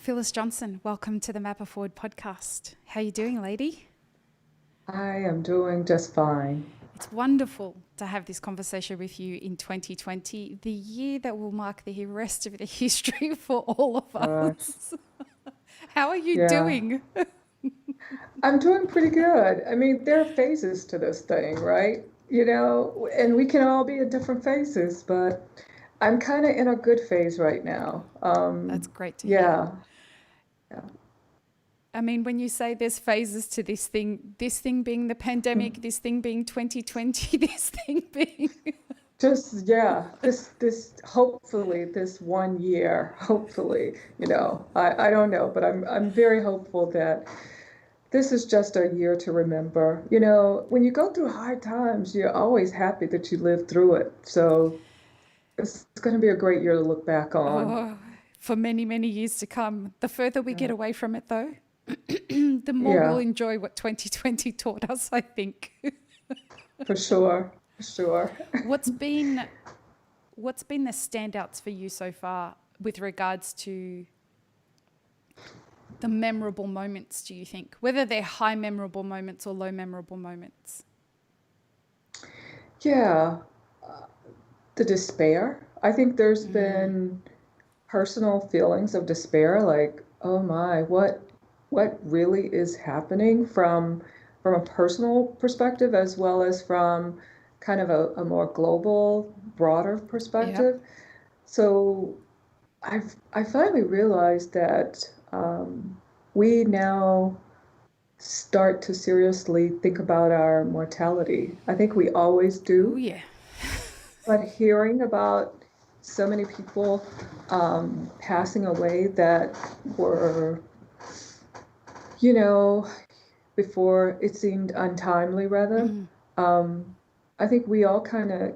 Phyllis Johnson, welcome to the Mapper Forward podcast. How are you doing, lady? I am doing just fine. It's wonderful to have this conversation with you in 2020, the year that will mark the rest of the history for all of Gosh, us. How are you yeah, doing? I'm doing pretty good. I mean, there are phases to this thing, right? And we can all be in different phases, but I'm kind of in a good phase right now. That's great to hear. Yeah, yeah, I mean, when you say there's phases to this thing being the Mm. pandemic, this thing being 2020, this thing being. just yeah, this hopefully this one year, hopefully, I don't know, but I'm very hopeful that this is just a year to remember. When you go through hard times, you're always happy that you lived through it. So it's going to be a great year to look back on. Oh, for many, many years to come. The further we get Yeah, away from it, though, the more we'll yeah, enjoy what 2020 taught us, I think. for sure, for sure. What's been what's been the standouts for you so far with regards to the memorable moments, do you think? Whether they're high memorable moments or low memorable moments. Yeah, the despair. I think there's Mm, been personal feelings of despair, like, oh my, what really is happening from a personal perspective as well as from kind of a more global, broader yep. perspective. So I finally realized that we now start to seriously think about our mortality. I think we always Oh, do, yeah. but hearing about so many people passing away that were, you know, before it seemed untimely, rather, Mm. um, I think we all kind of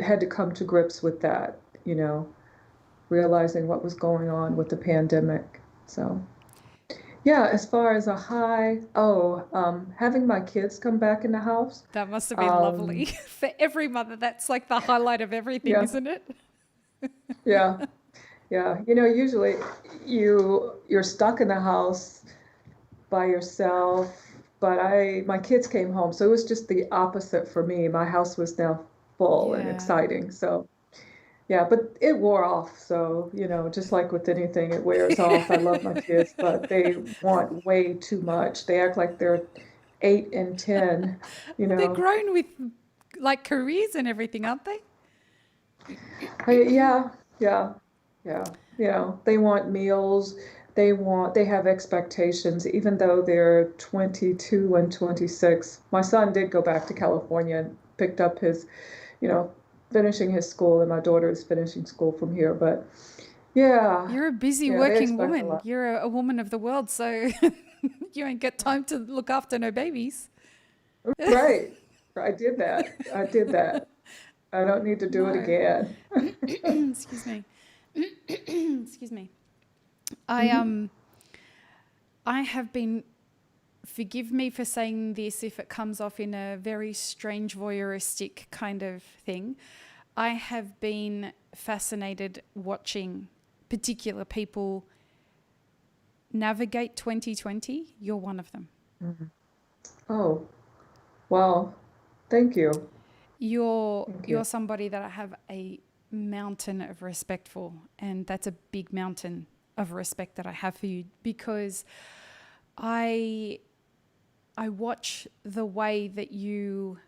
had to come to grips with that, you know, realizing what was going on with the pandemic. So, yeah, as far as a high, having my kids come back in the house. That must have been lovely. Um, For every mother, that's like the highlight of everything, yeah, isn't it? yeah, yeah. Usually you're stuck in the house by yourself, but my kids came home, so it was just the opposite for me. My house was now full and Yeah. exciting. So, yeah, but it wore off. So, just like with anything, it wears off. I love my kids, but they want way too much. They act like they're 8 and 10, you They're know. grown with like careers and everything, aren't they? Yeah, yeah, yeah. They want meals. They have expectations, even though they're 22 and 26. My son did go back to California and picked up you know, finishing his school, and my daughter is finishing school from here. But yeah, You're a busy yeah, they working expect a woman. lot. You're a woman of the world, so you ain't got time to look after no babies. Right. I did that. I did that. I don't need to do it No. again. Excuse me. Excuse me. I Mhm. um I have been, forgive me for saying this if it comes off in a very strange voyeuristic kind of thing. I have been fascinated watching particular people navigate 2020. You're one of them. Mhm. Oh, well, thank you. Thank You're you. somebody that I have a mountain of respect for, and that's a big mountain of respect that I have for you because I I watch the way that you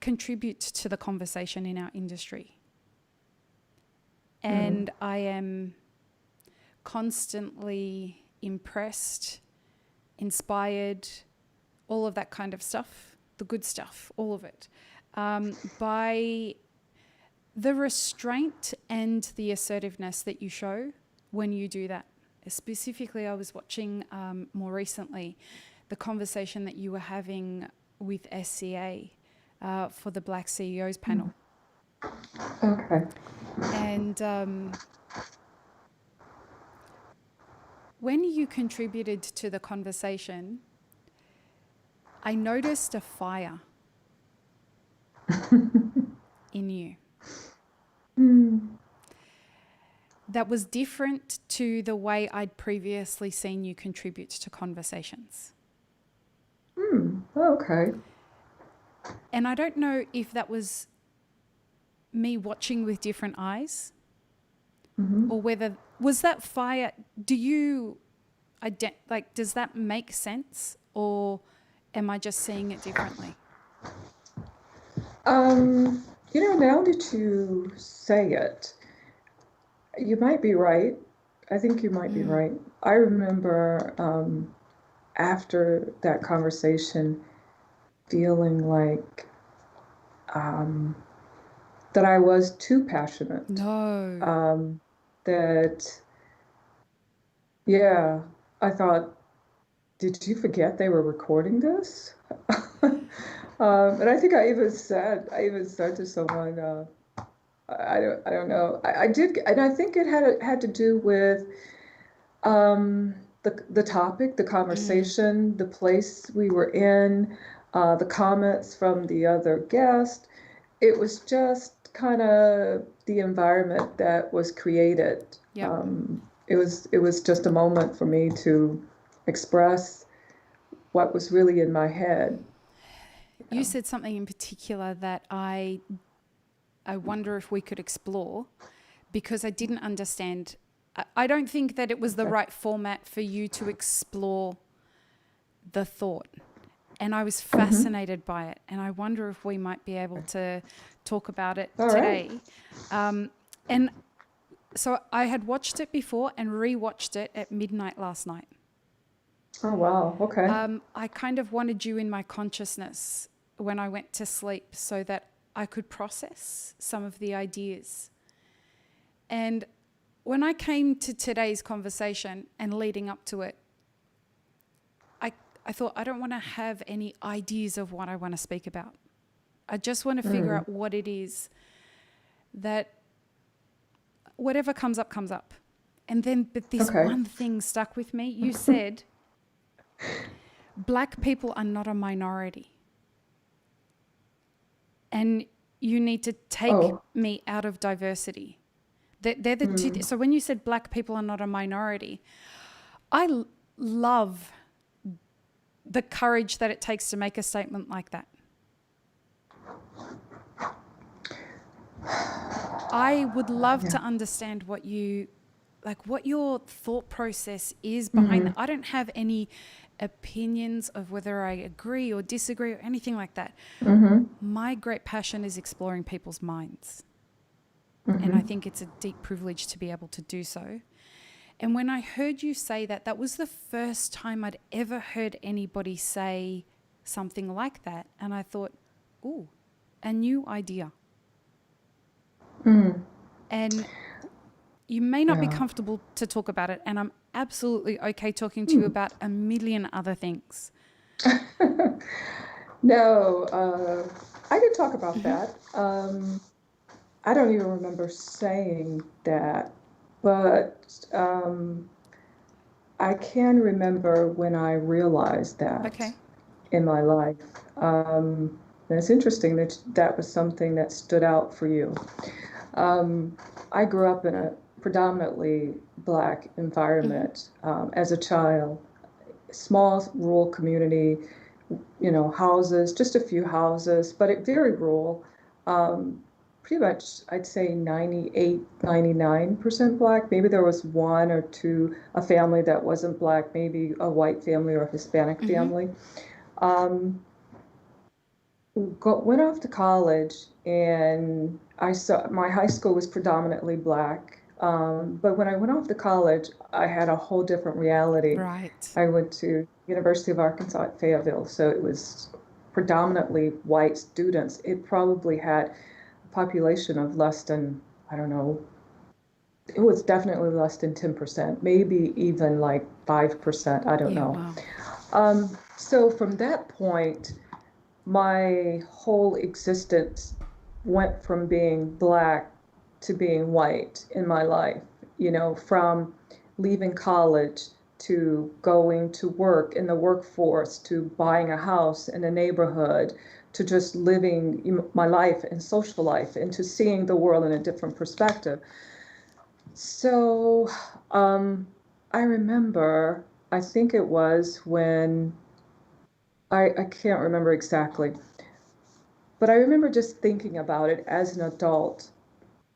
contribute to the conversation in our industry, Mm. and I am constantly impressed, inspired, all of that kind of stuff, the good stuff, all of it, by the restraint and the assertiveness that you show when you do that. Specifically, I was watching more recently the conversation that you were having with SCA for the Black CEOs Mm. panel. Okay. And when you contributed to the conversation, I noticed a fire in you. Mm. that was different to the way I'd previously seen you contribute to conversations. Okay. And I don't know if that was me watching with different eyes or whether, was that fire, do you, does that make sense or am I just seeing it differently? Now that you say it, you might be right. I think you might be right. I remember after that conversation feeling like that I was too passionate. No. That, yeah, I thought, did you forget they were recording this? And I think I even said to someone, I don't know. I did, and I think it had to do with the topic, the conversation, the place we were in, the comments from the other guest. It was just kind of the environment that was created. Yep. It was just a moment for me to express what was really in my head. You said something in particular that I wonder if we could explore, because I didn't understand. I don't think that it was the right format for you to explore the thought. And I was fascinated by it. And I wonder if we might be able to talk about it today. Right. And so I had watched it before and rewatched it at midnight last night. Oh, wow. Okay. I kind of wanted you in my consciousness when I went to sleep so that I could process some of the ideas. And when I came to today's conversation and leading up to it, I thought, I don't want to have any ideas of what I want to speak about. I just want to figure out what it is that whatever comes up, comes up. And then, but this one thing stuck with me. You said, Black people are not a minority. And you need to take me out of diversity. They're the two. So when you said Black people are not a minority, I love the courage that it takes to make a statement like that. I would love to understand what your thought process is behind that. I don't have any opinions of whether I agree or disagree or anything like that. My great passion is exploring people's minds. And I think it's a deep privilege to be able to do so. And when I heard you say that, that was the first time I'd ever heard anybody say something like that. And I thought, ooh, a new idea. And you may not be comfortable to talk about it, and I'm absolutely okay talking to you about a million other things. No, I can talk about that. I don't even remember saying that, but I can remember when I realized that in my life. And it's interesting that that was something that stood out for you. I grew up in a predominantly Black environment as a child. Small rural community, houses, just a few houses, but very rural. Pretty much, I'd say 98, 99% Black. Maybe there was one or two, a family that wasn't Black, maybe a white family or a Hispanic family. Went off to college, and I saw my high school was predominantly Black. But when I went off to college, I had a whole different reality. Right. I went to University of Arkansas at Fayetteville, so it was predominantly white students. It probably had a population of less than, I don't know, it was definitely less than 10%, maybe even like 5%, I don't know. Wow. So from that point, my whole existence went from being Black to being white in my life, from leaving college to going to work in the workforce, to buying a house in a neighborhood, to just living my life and social life, and to seeing the world in a different perspective. So, um, I remember, I think it was when I can't remember exactly, but I remember just thinking about it as an adult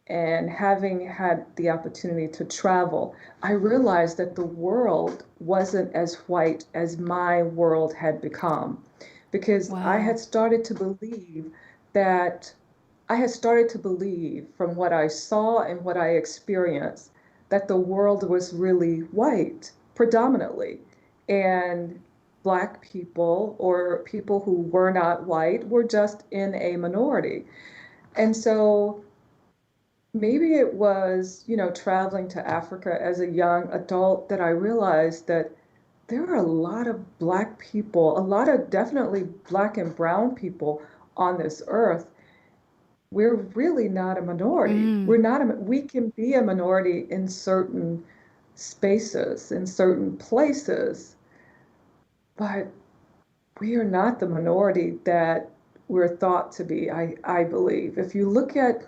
and having had the opportunity to travel. I realized that the world wasn't as white as my world had become because Wow. that I had started to believe from what I saw and what I experienced that the world was really white predominantly. And Black people or people who were not white were just in a minority. And so maybe it was, traveling to Africa as a young adult that I realized that there are a lot of Black people, a lot of definitely Black and brown people on this earth. We're really not a minority. Mm. We can be a minority in certain spaces, in certain places, but we are not the minority that we're thought to be, I believe. If you look at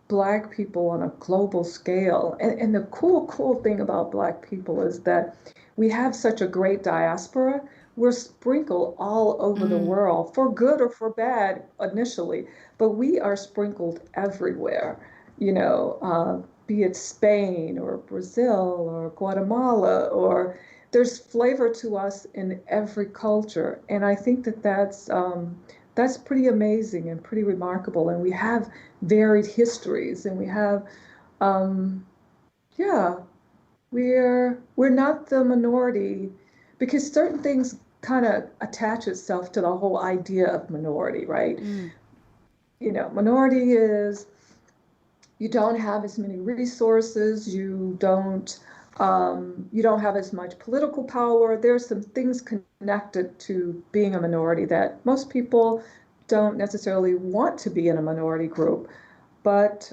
Black people on a global scale, and the cool thing about Black people is that we have such a great diaspora. We're sprinkled all over the Mm. world, for good or for bad initially, but we are sprinkled everywhere, be it Spain or Brazil or Guatemala, or there's flavor to us in every culture. And I think that that's pretty amazing and pretty remarkable. And we have varied histories, and we have, um, yeah, we're not the minority because certain things kind of attach itself to the whole idea of minority, right? Mm. Minority is you don't have as many resources, you don't have as much political power. There's some things connected to being a minority that most people don't necessarily want to be in a minority group, but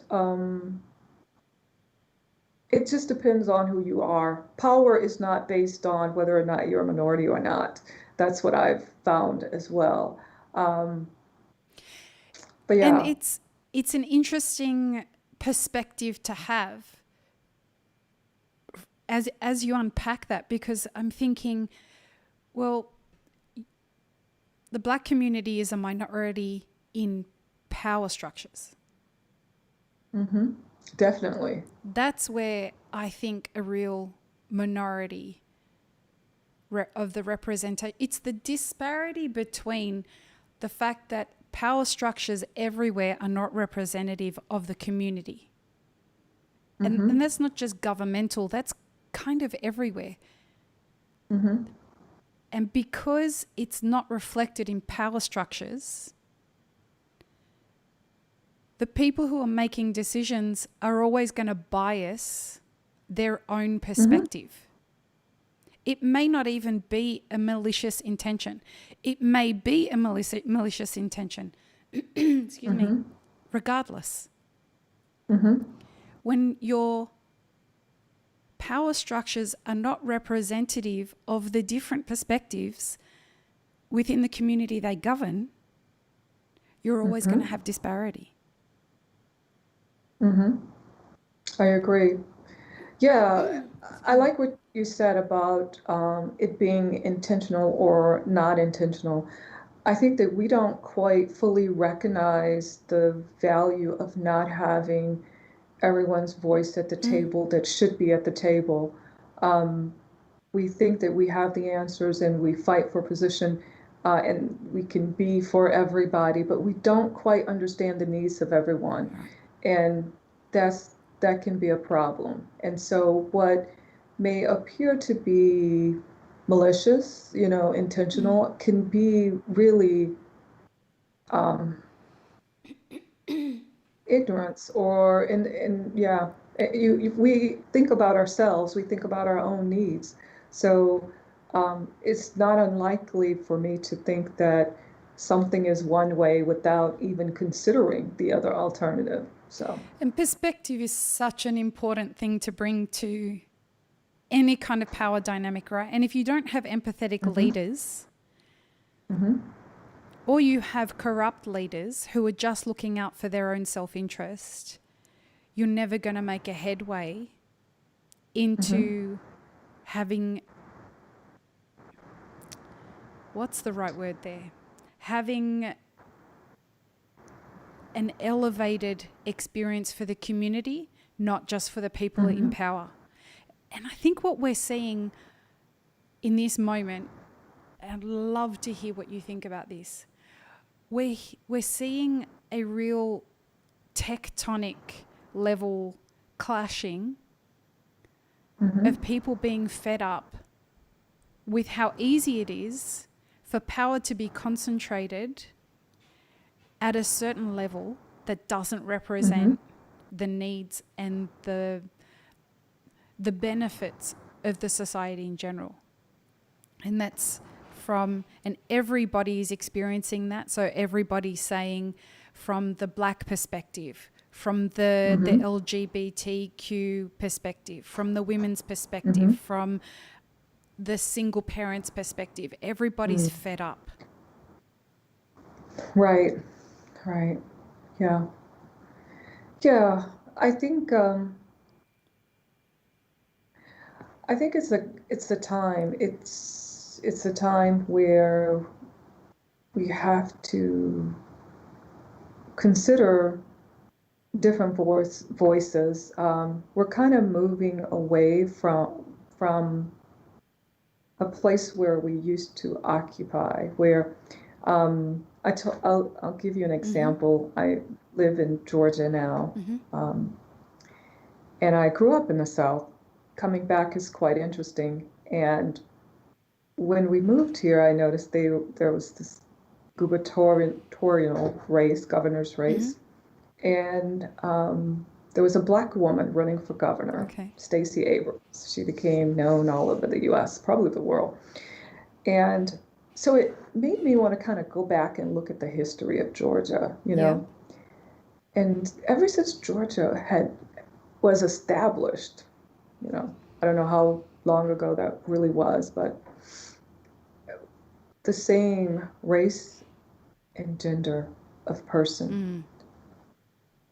it just depends on who you are. Power is not based on whether or not you're a minority or not. That's what I've found as well. Um, but And yeah. it's an interesting perspective to have as you unpack that, because I'm thinking, well, the Black community is a minority in power structures. Hmm. Definitely. That's where I think a real minority of the representation, it's the disparity between the fact that power structures everywhere are not representative of the community. And Hmm. that's not just governmental, that's kind of everywhere. Hmm. And because it's not reflected in power structures, the people who are making decisions are always going to bias their own Hmm. perspective. It may not even be a malicious intention. It may be a malicious intention. Excuse me. Hmm. Regardless, Hmm. when your power structures are not representative of the different perspectives within the community they govern, you're always going to Hmm. have disparity. Hmm. I agree. Yeah, I Excuse me. like what you said about it being intentional or not intentional. I think that we don't quite fully recognize the value of not having everyone's voice at the Mm. table that should be at the table. Um, we think that we have the answers and we fight for position, and we can be for everybody, but we don't quite understand the needs of everyone. Right. And that can be a problem. And so what may appear to be malicious, Mm. intentional, can be really um, ignorance or in yeah. If we think about ourselves, we think about our own needs. So it's not unlikely for me to think that something is one way without even considering the other alternative. So. And perspective is such an important thing to bring to any kind of power dynamic, right? And if you don't have empathetic Hmm. leaders, Hmm. or you have corrupt leaders who are just looking out for their own self interest, you're never going to make a headway into having, what's the right word there? Having an elevated experience for the community, not just for the people in power. And I think what we're seeing in this moment, I'd love to hear what you think about this. We're seeing a real tectonic level clashing of people being fed up with how easy it is for power to be concentrated at a certain level that doesn't represent the needs and the benefits of the society in general. And that's and everybody is experiencing that. So everybody's saying, from the Black perspective, from the LGBTQ perspective, from the women's perspective, from the single parents' perspective, everybody's fed up. Right. Yeah. Yeah. I think it's a time. It's a time where we have to consider different voices. We're kind of moving away from a place where we used to occupy, where I'll give you an example. I live in Georgia now, and I grew up in the South. Coming back is quite interesting. And when we moved here, I noticed there was this gubernatorial race, governor's race, and there was a Black woman running for governor, Stacey Abrams. She became known all over the U.S., probably the world. And so it made me want to kind of go back and look at the history of Georgia, you know. And ever since Georgia was established, you know, I don't know how long ago that really was, but the same race and gender of person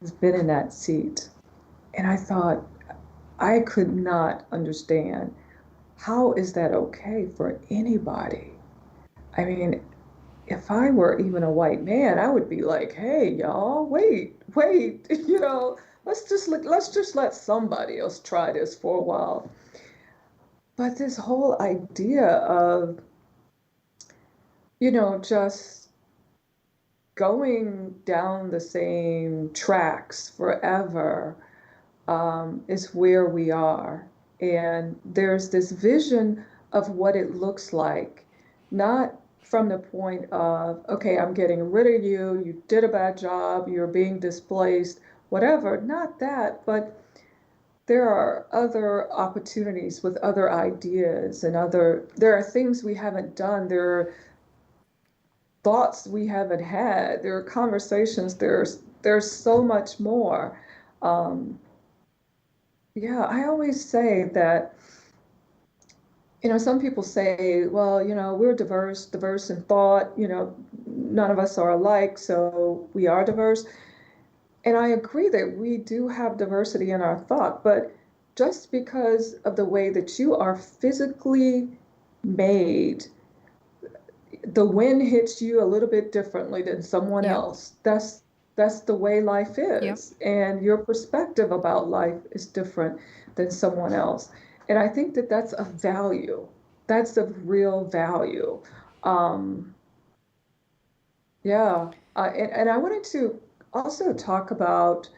has been in that seat. And I thought, I could not understand, how is that okay for anybody? I mean, if I were even a white man, I would be like, hey, y'all, wait, you know, let's just let somebody else try this for a while. But this whole idea of, you know, just going down the same tracks forever is where we are. And there's this vision of what it looks like, not from the point of, okay, I'm getting rid of you, you did a bad job, you're being displaced, whatever, not that, but there are other opportunities with other ideas and there are things we haven't done, there are thoughts we haven't had, there are conversations, there's so much more. Yeah, I always say that, you know, some people say, well, you know, we're diverse in thought, you know, none of us are alike, so we are diverse. And I agree that we do have diversity in our thought, but just because of the way that you are physically made, the wind hits you a little bit differently than someone else. That's the way life is. And your perspective about life is different than someone else. And I think that that's a value. That's a real value. And I wanted to also talk about,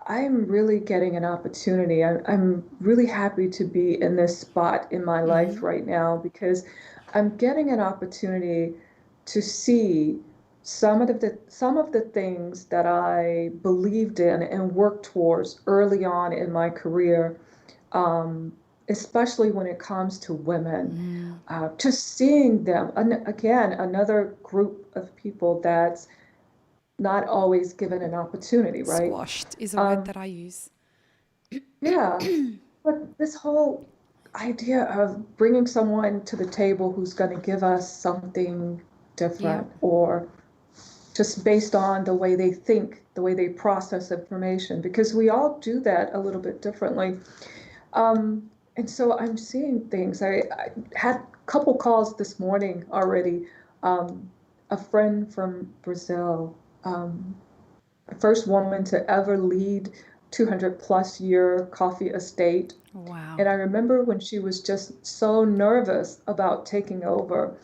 I'm really getting an opportunity. I'm really happy to be in this spot in my life right now, because I'm getting an opportunity to see some of the things that I believed in and worked towards early on in my career, especially when it comes to women. Just seeing them, again, another group of people that's not always given an opportunity, right? Squashed is a word that I use. Yeah, but this whole idea of bringing someone to the table who's going to give us something different, or just based on the way they think, the way they process information, because we all do that a little bit differently. And so I'm seeing things. I had a couple calls this morning already. A friend from Brazil, um, first woman to ever lead 200 plus year coffee estate. Wow. And I remember when she was just so nervous about taking over.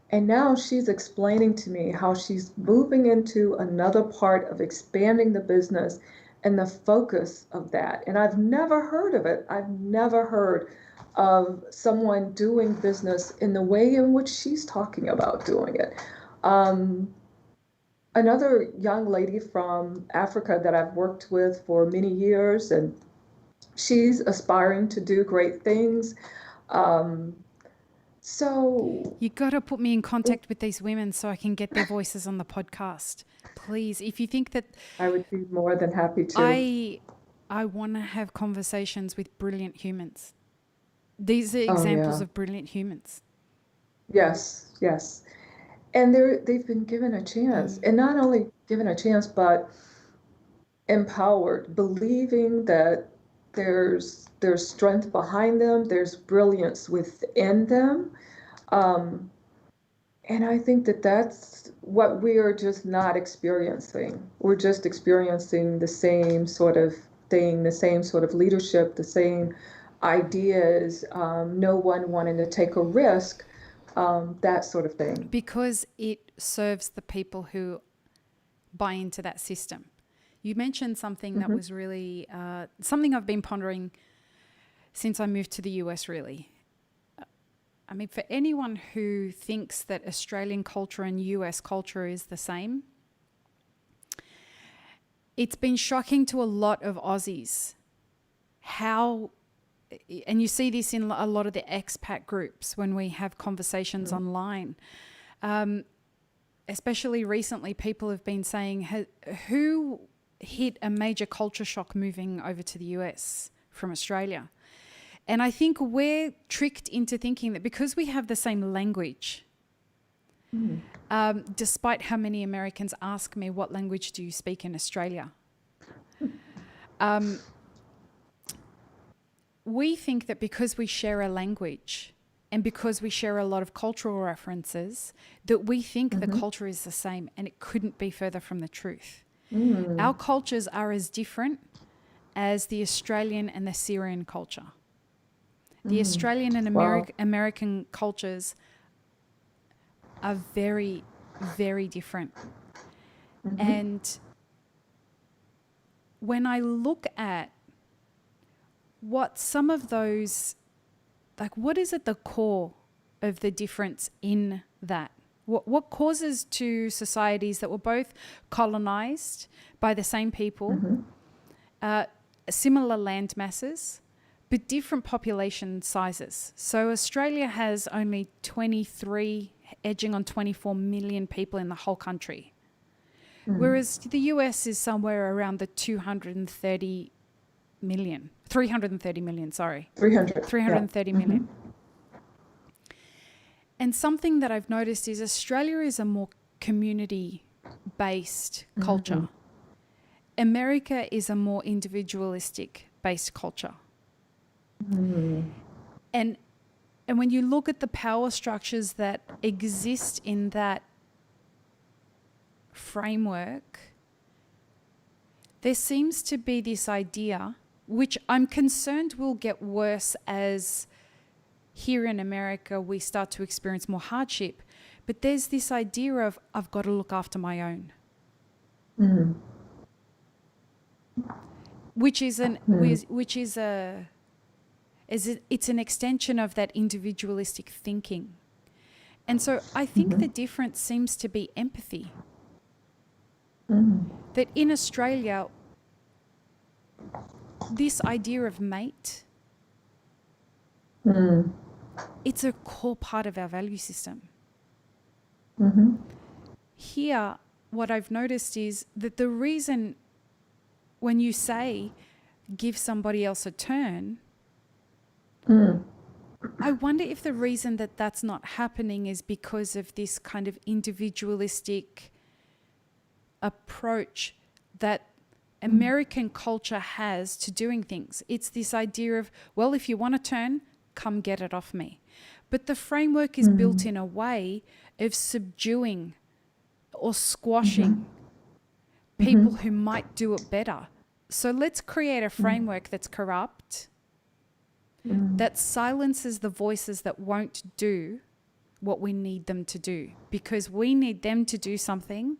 And now she's explaining to me how she's moving into another part of expanding the business and the focus of that. And I've never heard of it. I've never heard of someone doing business in the way in which she's talking about doing it. Um, Another young lady from Africa that I've worked with for many years, and she's aspiring to do great things. Um, so You got to put me in contact with these women so I can get their voices on the podcast. Please, if you think that I would be more than happy to. I want to have conversations with brilliant humans. These are Oh examples yeah. of brilliant humans. Yes, yes. And they've been given a chance. Mm. And not only given a chance, but empowered, believing that there's strength behind them, there's brilliance within them. Um, and I think that that's what we are just not experiencing. We're just experiencing the same sort of thing, the same sort of leadership, the same ideas, no one wanting to take a risk, that sort of thing. Because it serves the people who buy into that system. You mentioned something that Mm-hmm. was really something I've been pondering since I moved to the US, really. I mean, for anyone who thinks that Australian culture and US culture is the same, it's been shocking to a lot of Aussies how, and you see this in a lot of the expat groups when we have conversations online. Especially recently, people have been saying, who hit a major culture shock moving over to the US from Australia? And I think we're tricked into thinking that because we have the same language, despite how many Americans ask me, what language do you speak in Australia? We think that because we share a language and because we share a lot of cultural references, that we think the culture is the same, and it couldn't be further from the truth. Our cultures are as different as the Australian and the Syrian culture. The Australian and Wow. American cultures are very, very different. And when I look at what some of those, like, what is at the core of the difference in that? What causes to societies that were both colonized by the same people, similar land masses, but different population sizes? So Australia has only 23, edging on 24 million people in the whole country, whereas the US is somewhere around the 330 million, sorry. 300. 330 million. And something that I've noticed is Australia is a more community-based culture. America is a more individualistic-based culture. And when you look at the power structures that exist in that framework, there seems to be this idea, which I'm concerned will get worse as here in America we start to experience more hardship. But there's this idea of, I've got to look after my own. Which is it's an extension of that individualistic thinking. And so I think the difference seems to be empathy. That in Australia, this idea of mate, it's a core part of our value system. Here, what I've noticed is that the reason when you say give somebody else a turn, I wonder if the reason that that's not happening is because of this kind of individualistic approach that American culture has to doing things. It's this idea of, well, if you want to turn, come get it off me. But the framework is built in a way of subduing or squashing people who might do it better. So let's create a framework that's corrupt, that silences the voices that won't do what we need them to do, because we need them to do something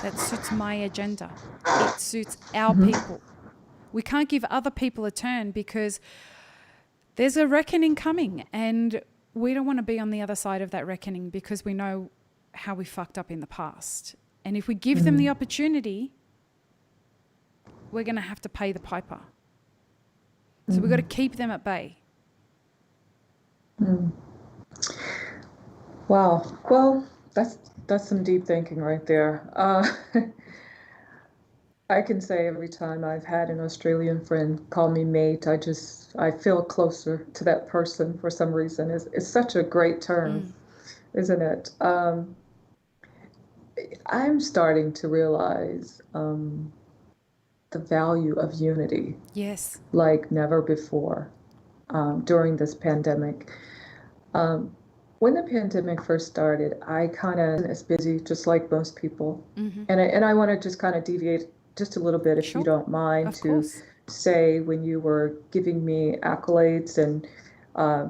that suits my agenda. It suits our people. We can't give other people a turn because there's a reckoning coming, and we don't want to be on the other side of that reckoning because we know how we fucked up in the past. And if we give them the opportunity, we're going to have to pay the piper. So we've got to keep them at bay. Wow. Well, that's some deep thinking right there. I can say every time I've had an Australian friend call me mate, I feel closer to that person for some reason. It's such a great term, isn't it? I'm starting to realize the value of unity Yes. like never before during this pandemic. When the pandemic first started, I kind of was busy, just like most people. And I want to just kind of deviate just a little bit, if you don't mind, Of to course. say when you were giving me accolades and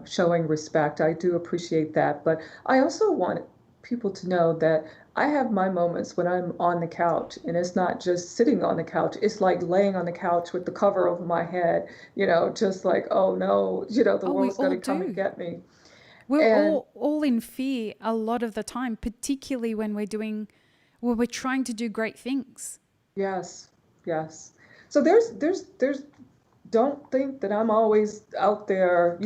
showing respect. I do appreciate that. But I also want people to know that I have my moments when I'm on the couch, and it's not just sitting on the couch. It's like laying on the couch with the cover over my head, just like, oh no, the Oh, we world's all going to come and do. get me. We're And all in fear a lot of the time, particularly when we're trying to do great things. yes, yes. So there's don't think that I'm always out there,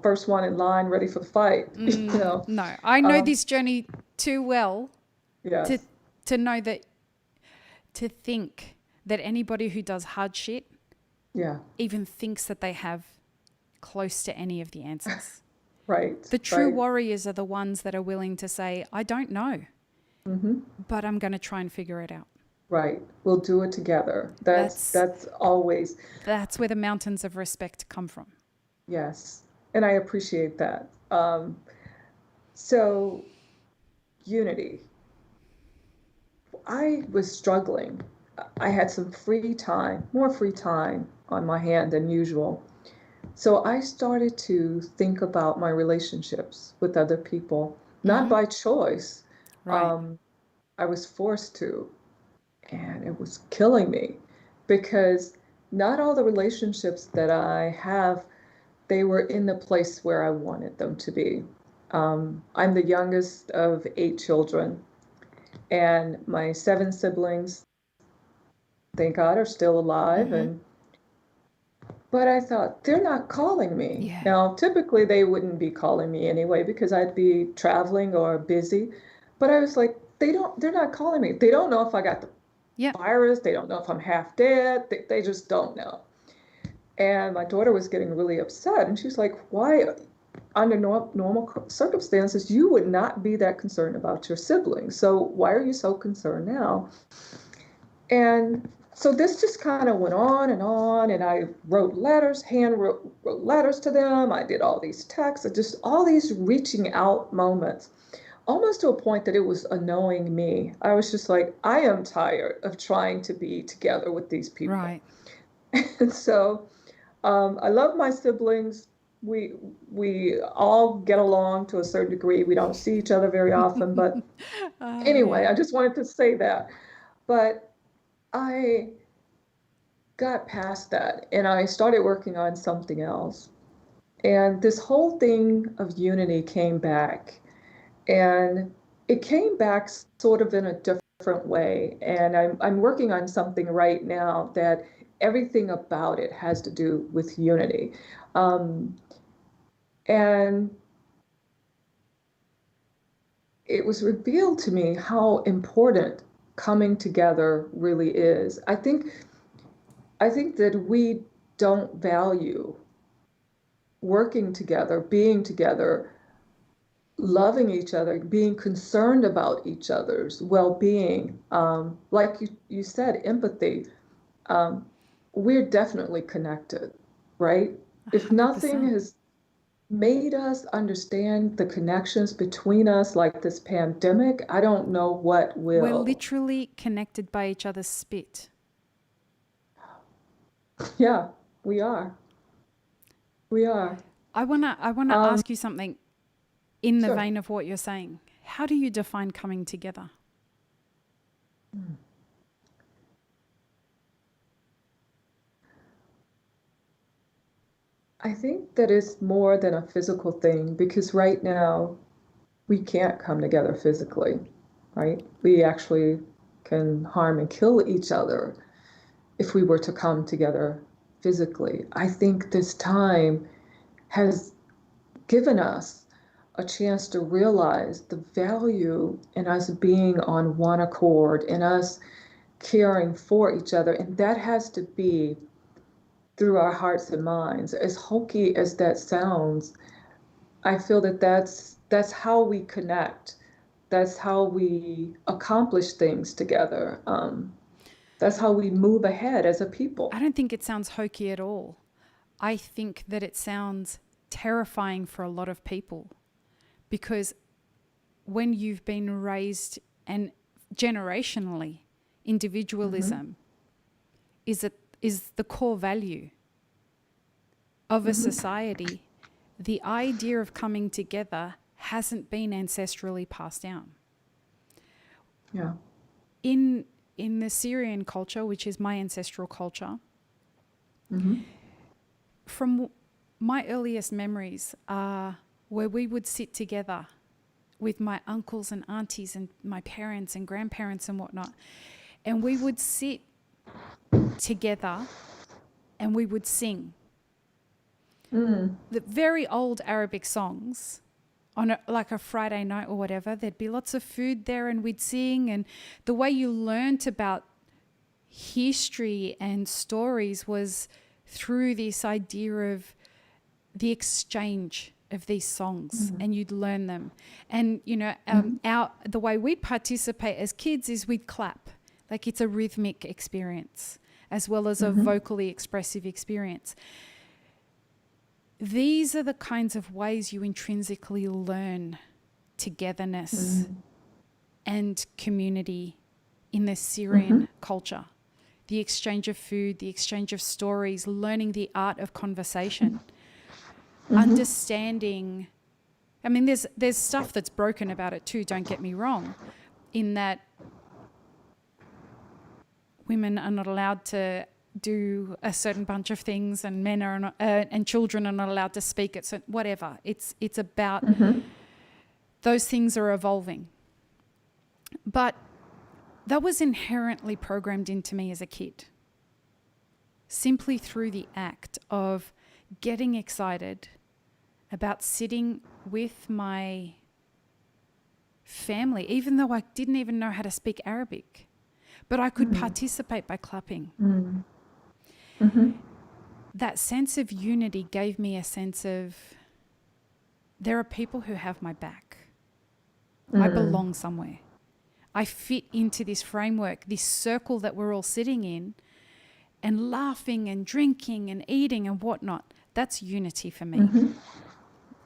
first one in line, ready for the fight. No, I know Um, this journey too well to yes, to know that to think that anybody who does hard shit yeah, even thinks that they have close to any of the answers. right, The true right. warriors are the ones that are willing to say, I don't know, hmm but I'm going to try and figure it out. Right. We'll do it together. That's That's that's always, that's where the mountains of respect come from. yes. And I appreciate that. So unity. I was struggling. I had some free time, more free time on my hand than usual. So I started to think about my relationships with other people, not by choice. Right. Um, I was forced to, and it was killing me because not all the relationships that I have, they were in the place where I wanted them to be. I'm the youngest of 8 children, and my 7 siblings, thank God, are still alive. And but I thought, they're not calling me. Yeah. Now, typically they wouldn't be calling me anyway because I'd be traveling or busy. But I was like, they're not calling me. They don't know if I got the Yep. virus. They don't know if I'm half dead. They just don't know. And my daughter was getting really upset. And she's like, why, under normal circumstances, you would not be that concerned about your siblings. So why are you so concerned now? And so this just kind of went on, and I wrote letters, wrote letters to them. I did all these texts, just all these reaching out moments, almost to a point that it was annoying me. I was just like, I am tired of trying to be together with these people. Right. And so I love my siblings. We we all get along to a certain degree. We don't see each other very often, but anyway, Yeah. I just wanted to say that. But I got past that and I started working on something else. And this whole thing of unity came back. And it came back sort of in a different way. And I'm working on something right now that everything about it has to do with unity. Um, and it was revealed to me how important coming together really is. I think that we don't value working together, being together, loving each other, being concerned about each other's well-being. Like you said, empathy. um, we're definitely connected, right? If nothing 100%. has made us understand the connections between us like this pandemic, I don't know what We're will. literally connected by each other's spit. Yeah, we are. We are. I wanna Um, ask you something in the sure. vein of what you're saying. How do you define coming together? I think that it's more than a physical thing because right now we can't come together physically, right? We actually can harm and kill each other if we were to come together physically. I think this time has given us a chance to realize the value in us being on one accord, in us caring for each other. And that has to be through our hearts and minds. As hokey as that sounds, I feel that that's how we connect. That's how we accomplish things together. That's how we move ahead as a I people. don't think it sounds hokey at all. I think that it sounds terrifying for a lot of people because when you've been raised and generationally, Mm-hmm. individualism is the core value of a Mm-hmm. society. The idea of coming together hasn't been ancestrally passed down. Yeah. In in the Syrian culture, which is my ancestral culture, Mm-hmm. from my earliest memories are where we would sit together with my uncles and aunties and my parents and grandparents and whatnot. And we would sit together and we would sing Mm. the very old Arabic songs on like a Friday night or whatever. There'd be lots of food there and we'd sing. And the way you learnt about history and stories was through this idea of the exchange of these songs, Mm-hmm. and you'd learn them. And Mm-hmm. the way we participate as kids is we'd clap, like it's a rhythmic experience as well as a Mm-hmm. vocally expressive experience. These are the kinds of ways you intrinsically learn togetherness Mm-hmm. and community in the Mm-hmm. Syrian culture. The exchange of food, the exchange of stories, learning the art of conversation, Mm-hmm. understanding. I mean, there's stuff that's broken about it too, don't get me wrong, in that women are not allowed to do a certain bunch of things and men are not, and children are not allowed to speak at certain, whatever. It's about Mm-hmm. those things are evolving. But that was inherently programmed into me as a kid, simply through the act of getting excited about sitting with my family, even though I didn't even know how to speak Arabic, but I could participate by clapping. Mm-hmm. Mm-hmm. That sense of unity gave me a sense of there are people who have my back. I Mm. belong somewhere. I fit into this framework, this circle that we're all sitting in, and laughing and drinking and eating and whatnot. That's unity for me. Mm-hmm.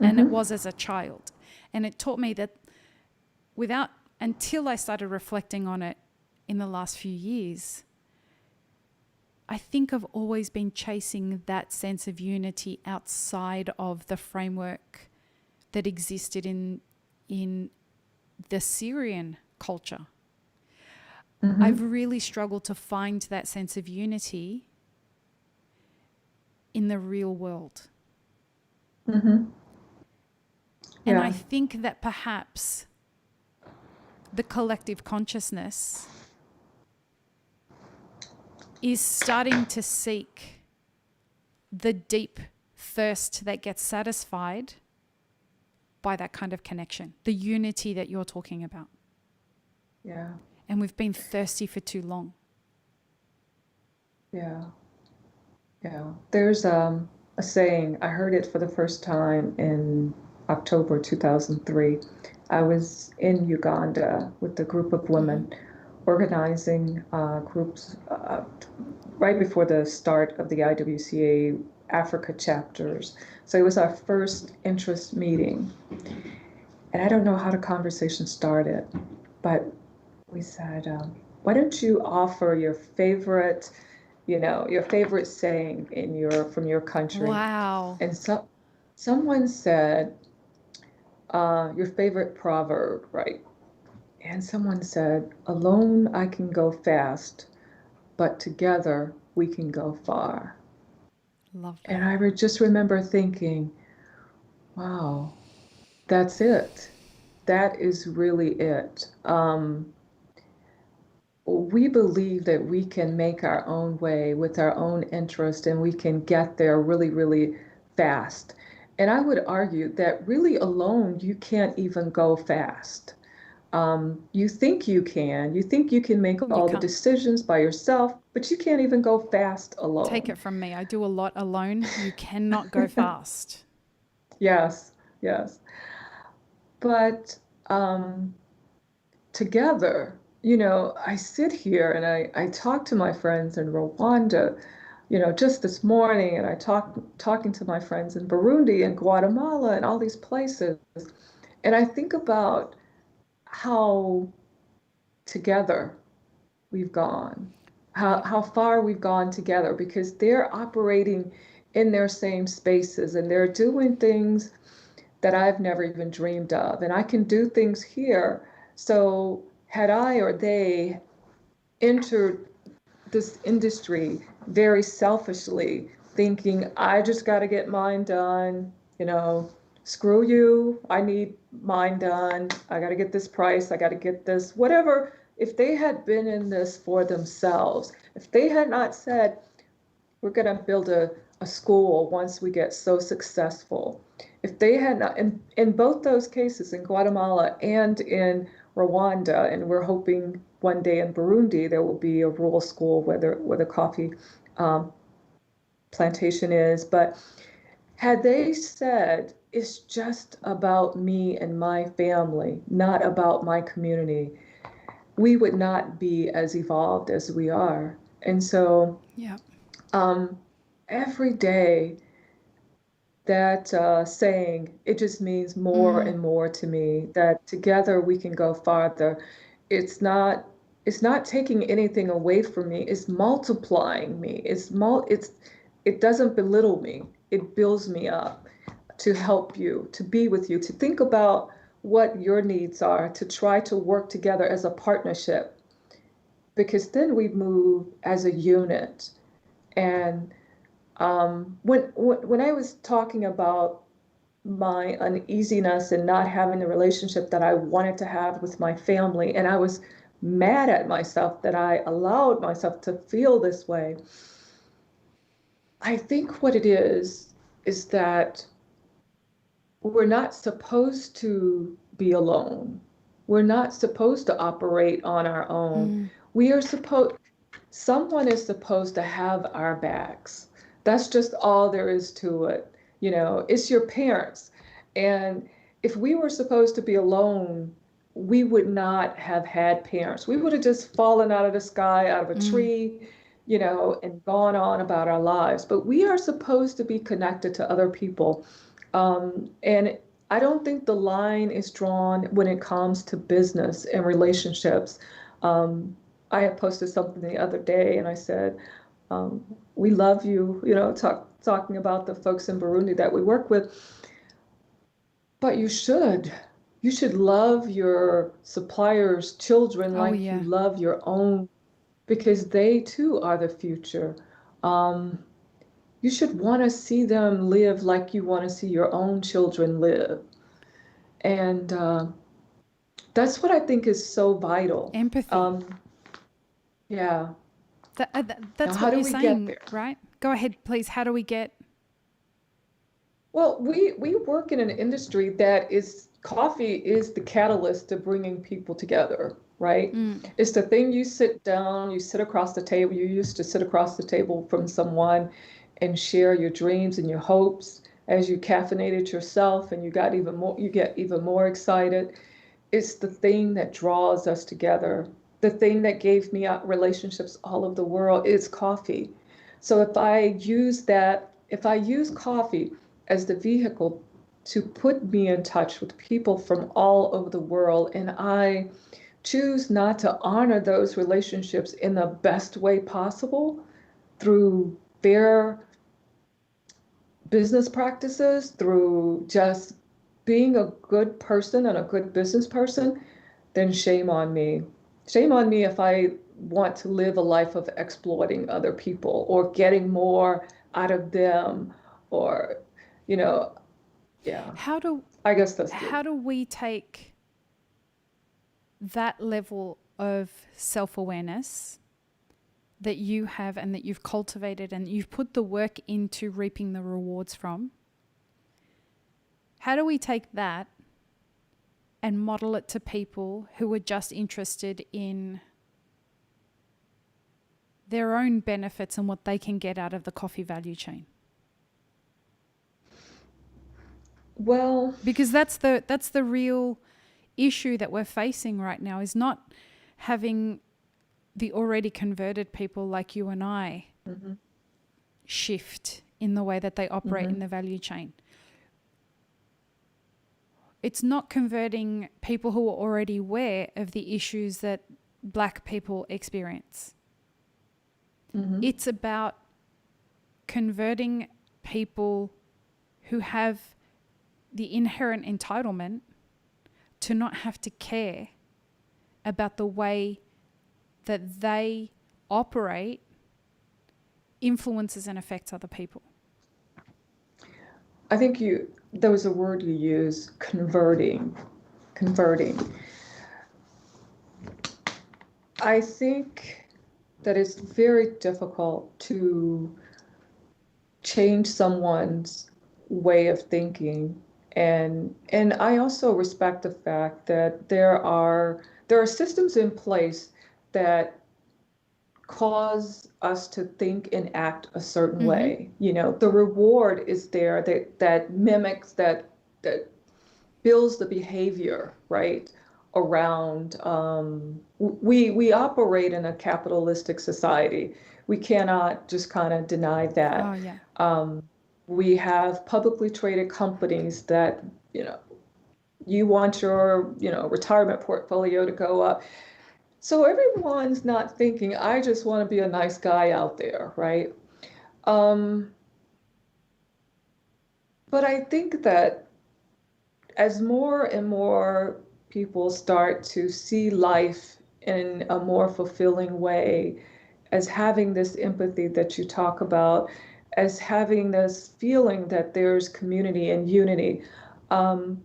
And it Mm-hmm. was as a child. And it taught me that until I started reflecting on it in the last few years, I think I've always been chasing that sense of unity outside of the framework that existed in the Syrian culture. Mm-hmm. I've really struggled to find that sense of unity in the real world. Mm-hmm. And I Yeah. think that perhaps the collective consciousness is starting to seek the deep thirst that gets satisfied by that kind of connection, the unity that you're talking about. Yeah. And we've been thirsty for too long. Yeah. Yeah. There's a saying, I heard it for the first time in October 2003. I was in Uganda with a group of Mm-hmm. women organizing groups right before the start of the IWCA Africa chapters. So it was our first interest meeting. And I don't know how the conversation started, but we said, why don't you offer your favorite, your favorite saying from your country? Wow. And someone said, your favorite proverb, right? And someone said, alone I can go fast, but together we can go far. Love And that. I just remember thinking, wow, that's it. That is really it. We believe that we can make our own way with our own interest and we can get there really, really fast. And I would argue that really alone, you can't even go fast. You think you can. You think you can make You all the can't. decisions by yourself, but you can't even go fast Take alone. it from me. I do a lot alone. You cannot go fast. Yes, yes. But together, I sit here and I talk to my friends in Rwanda, just this morning, and talking to my friends in Burundi and Guatemala and all these places. And I think about how together we've gone, Yeah. how far we've gone together because they're operating in their same spaces and they're doing things that I've never even dreamed of. And I can do things here. So had I or they entered this industry very selfishly, thinking, I just got to get mine done, you know, screw you, I need mine done, I got to get this price, I got to get this, whatever. If they had been in this for themselves, if they had not said, we're going to build a school once we get so successful. If they had not, in both those cases, in Guatemala and in Rwanda, and we're hoping one day in Burundi there will be a rural school where the coffee um, plantation is. But had they said, it's just about me and my family, not about my community, we would not be as evolved as we are. And so Yeah. um, every day that saying, it just means more Mm. and more to me that together we can go farther. It's not it's not taking anything away from me, it's multiplying me. It doesn't belittle me, it builds me up to help you, to be with you, to think about what your needs are, to try to work together as a partnership, because then we move as a unit. And when I was talking about my uneasiness and not having the relationship that I wanted to have with my family, and I was mad at myself that I allowed myself to feel this way, I think what it is that we're not supposed to be alone. We're not supposed to operate on our own. Mm. We are supposed, someone is supposed to have our backs. That's just all there is to it. It's your parents. And if we were supposed to be alone, we would not have had parents. We would have just fallen out of the sky, out of a Mm. tree, and gone on about our lives. But we are supposed to be connected to other people. And I don't think the line is drawn when it comes to business and relationships. Um, I had posted something the other day and I said, um, we love you, talking about the folks in Burundi that we work with, but you should. You should love your suppliers' children Oh, like you yeah. love your own, because they too are the future. Um, you should want to see them live like you want to see your own children live. And that's what I think is so vital. Empathy. Um, yeah. Now, That's how what do you're we get saying, there? right? Go ahead, please. How do we get? Well, we work in an industry that is coffee is the catalyst to bringing people together, right? Mm. It's the thing you sit down, you sit across the table. You used to sit across the table from someone and share your dreams and your hopes as you caffeinated yourself and you get even more excited. It's the thing that draws us together. the thing that gave me relationships all over the world is coffee. So if I use coffee as the vehicle to put me in touch with people from all over the world, and I choose not to honor those relationships in the best way possible through fair business practices, through just being a good person and a good business person, then shame on me. Shame on me if I want to live a life of exploiting other people or getting more out of them or, you know, yeah, How do I guess that's the, how do we take that level of self-awareness that you have and that you've cultivated and you've put the work into reaping the rewards from? How do we take that and model it to people who are just interested in their own benefits and what they can get out of the coffee value chain? well, Because that's the real issue that we're facing right now, is not having the already converted people like you and I mm-hmm, shift in the way that they operate mm-hmm, in the value chain. It's not converting people who are already aware of the issues that Black people experience. mm-hmm. It's about converting people who have the inherent entitlement to not have to care about the way that they operate influences and affects other people. I think there was a word you used, converting. I think that it's very difficult to change someone's way of thinking. And I also respect the fact that there are systems in place that cause us to think and act a certain way. You know, the reward is there that mimics that builds the behavior, right? Around we operate in a capitalistic society. We cannot just kind of deny Oh, that. yeah. We have publicly traded companies that, you know, you want your, retirement portfolio to go up. So everyone's not thinking, I just want to be a nice guy out there, right? Um, but I think that as more and more people start to see life in a more fulfilling way, as having this empathy that you talk about, as having this feeling that there's community and unity, um,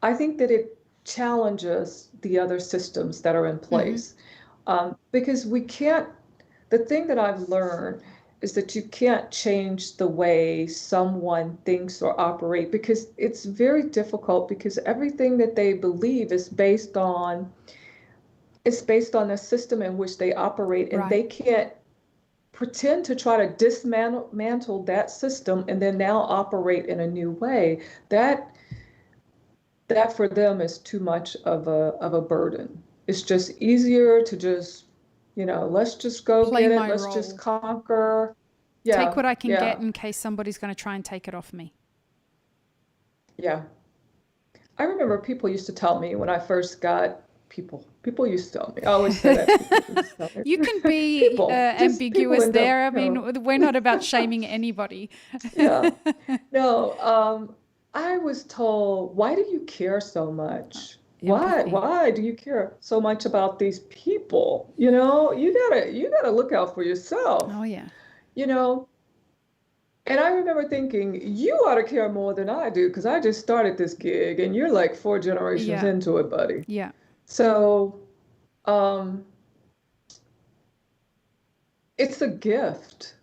I think that it challenges the other systems that are in place. Because the thing that I've learned is that you can't change the way someone thinks or operate because it's very difficult because everything that they believe is based on the system in which they operate, and Right. they can't pretend to try to dismantle that system and then now operate in a new way. That for them is too much of a burden. It's just easier to just, let's just go Play get it. my Let's just role. conquer. Take Yeah, what I can get yeah, in case somebody's going to try and take it off me. yeah. I remember people used to tell me when I first got people used to tell me. I always say that people used to tell me. You can be Just people ambiguous in the, there. I mean, we're not about shaming anybody. yeah. No, I was told, why do you care so much? Why, Empathy. why do you care so much about these people? You gotta look out for yourself, Oh, yeah. you know? And I remember thinking, you ought to care more than I do, because I just started this gig and you're like 4 generations Yeah. into it, buddy. Yeah. So, um, it's a gift,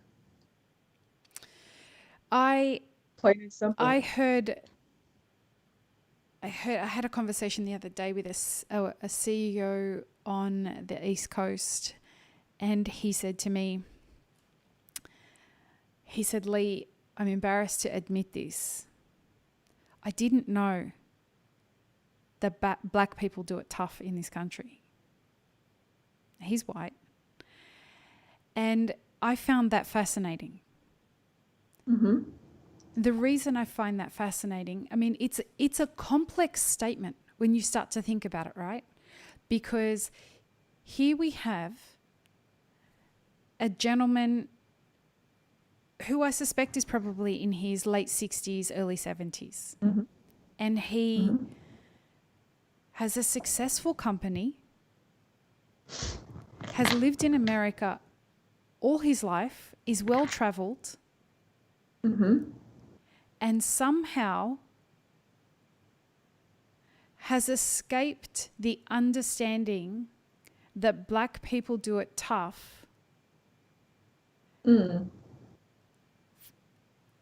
I plain and simple. I heard I had a conversation the other day with a CEO on the East Coast, and he said to me, Lee, I'm embarrassed to admit this. I didn't know that black people do it tough in this country. He's white. And I found that fascinating. Mm-hmm. The reason I find that fascinating, I mean, it's a complex statement when you start to think about it, right? Because here we have a gentleman who I suspect is probably in his late 60s, early 70s. Mm-hmm. And he Mm-hmm. has a successful company, has lived in America all his life, is well traveled, Mm-hmm. and somehow has escaped the understanding that black people do it tough Mm.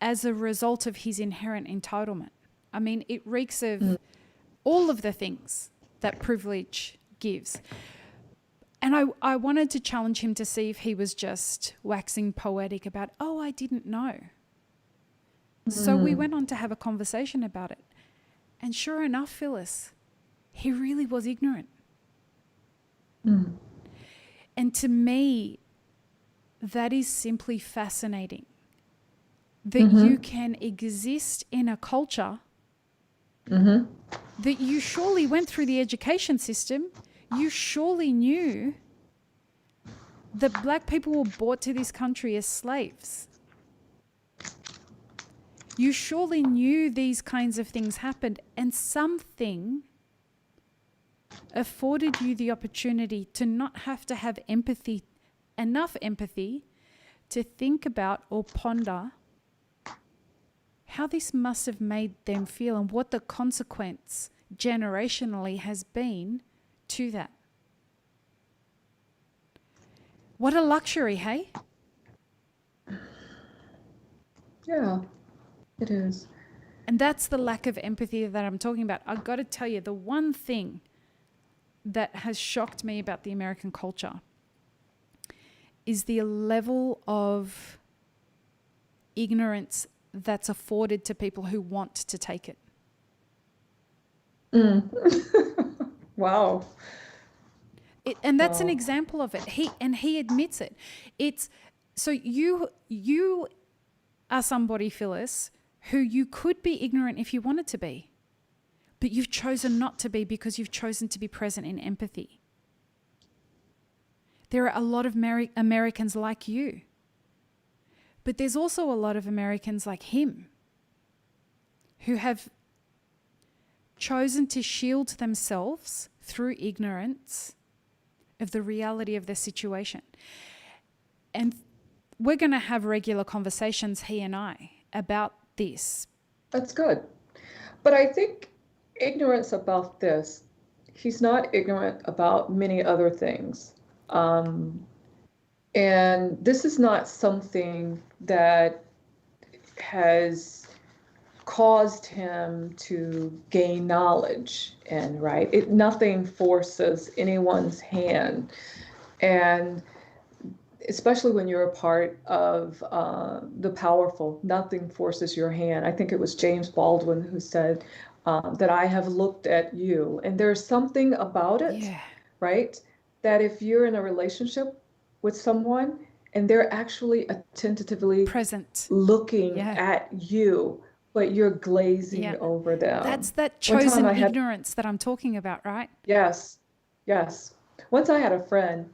as a result of his inherent entitlement. I mean, it reeks of Mm. all of the things that privilege gives. And I wanted to challenge him to see if he was just waxing poetic about, oh, I didn't know. So we went on to have a conversation about it. And sure enough, Phyllis, he really was ignorant. Mm. And to me, that is simply fascinating. That Mm-hmm. you can exist in a culture Mm-hmm. that you surely went through the education system. You surely knew that black people were brought to this country as slaves. You surely knew these kinds of things happened, and something afforded you the opportunity to not have to have empathy, enough empathy, to think about or ponder how this must have made them feel and what the consequence generationally has been to that. What a luxury, hey? Yeah, it is. And that's the lack of empathy that I'm talking about. I've got to tell you, the one thing that has shocked me about the American culture is the level of ignorance that's afforded to people who want to take it. Mm. Wow. And that's an Wow. example of it. He admits it. It's so you are somebody, Phyllis, who you could be ignorant if you wanted to be, but you've chosen not to be because you've chosen to be present in empathy. There are a lot of Americans like you, but there's also a lot of Americans like him who have chosen to shield themselves through ignorance of the reality of their situation. And we're going to have regular conversations, he and I, about this. That's good. But I think ignorance about this, he's not ignorant about many other things. And this is not something that has caused him to gain knowledge in, right? Nothing forces anyone's hand. And especially when you're a part of the powerful, nothing forces your hand. I think it was James Baldwin who said that I have looked at you. And there's something about it, right? That if you're in a relationship with someone and they're actually attentively present, looking at you, but you're glazing over them. That's that chosen ignorance that I'm talking about, right? Yes, yes. Once I had a friend,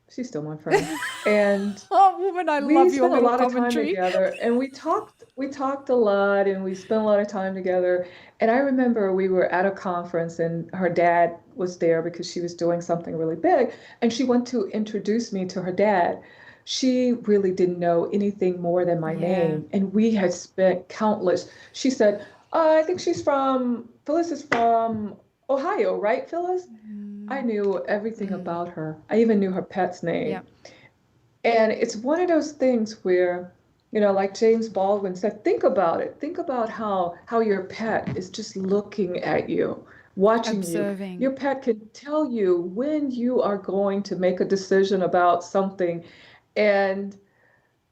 she's still my friend, and oh, woman, I love your little commentary. We spent a lot of time together, and we talked a lot, and we spent a lot of time together. And I remember we were at a conference, and her dad was there because she was doing something really big, and she went to introduce me to her dad. She really didn't know anything more than my name, and we had spent countless. She said, I think Phyllis is from Ohio, right, Phyllis? I knew everything about her. I even knew her pet's name. Yeah. And it's one of those things where, like James Baldwin said, think about it. Think about how your pet is just looking at you, watching observing. you. Your pet can tell you when you are going to make a decision about something, and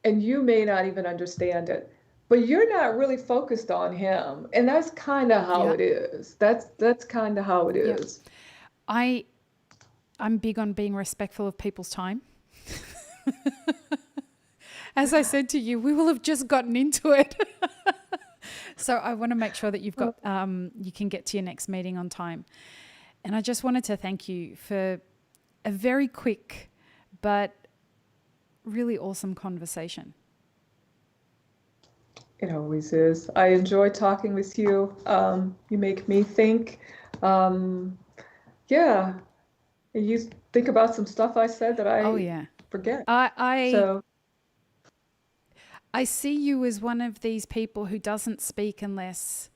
you may not even understand it. But you're not really focused on him. And that's kind of how it is. That's kind of how it is. I'm big on being respectful of people's time. As I said to you, we will have just gotten into it. So I want to make sure that you've got, you can get to your next meeting on time. And I just wanted to thank you for a very quick but really awesome conversation. It always is. I enjoy talking with you. You make me think. Yeah, you think about some stuff I said that Oh I yeah. forget. I So, I see you as one of these people who doesn't speak unless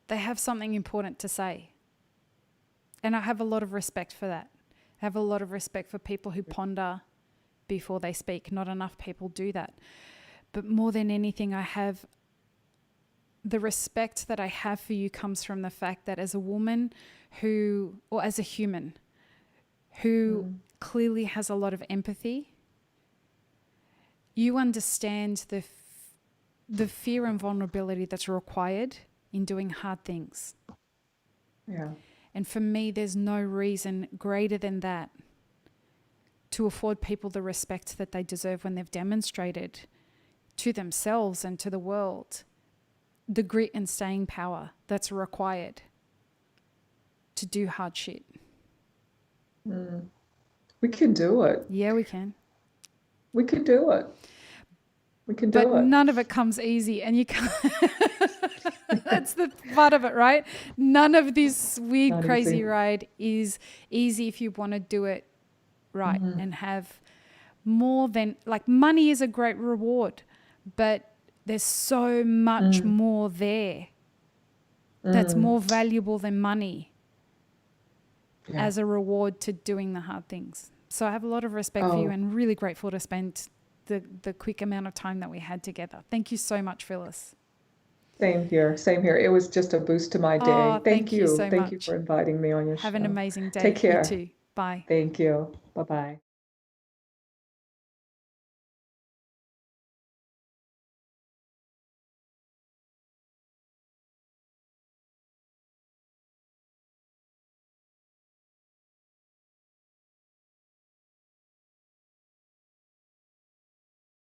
they have something important to say. And I have a lot of respect for that. I have a lot of respect for people who ponder before they speak. Not enough people do that. But more than anything, the respect that I have for you comes from the fact that as a woman or as a human who clearly has a lot of empathy, you understand the fear and vulnerability that's required in doing hard things. yeah. And for me, there's no reason greater than that to afford people the respect that they deserve when they've demonstrated to themselves and to the world the grit and staying power that's required to do hard shit. We can do it. Yeah, we can. We can do it. We can But do it. none of it comes easy, and you can't. That's the part of it, right? None of this weird, Not crazy easy. ride is easy if you want to do it right and have more than, like, money is a great reward, but there's so much more there that's more valuable than money as a reward to doing the hard things. So I have a lot of respect for you and really grateful to spend the quick amount of time that we had together. Thank you so much, Phyllis. Same here. Same here. It was just a boost to my day. Oh, Thank thank you you. so Thank you much. for inviting me on your Have an show. amazing day. Take You care. too. Bye. Thank you. Bye-bye.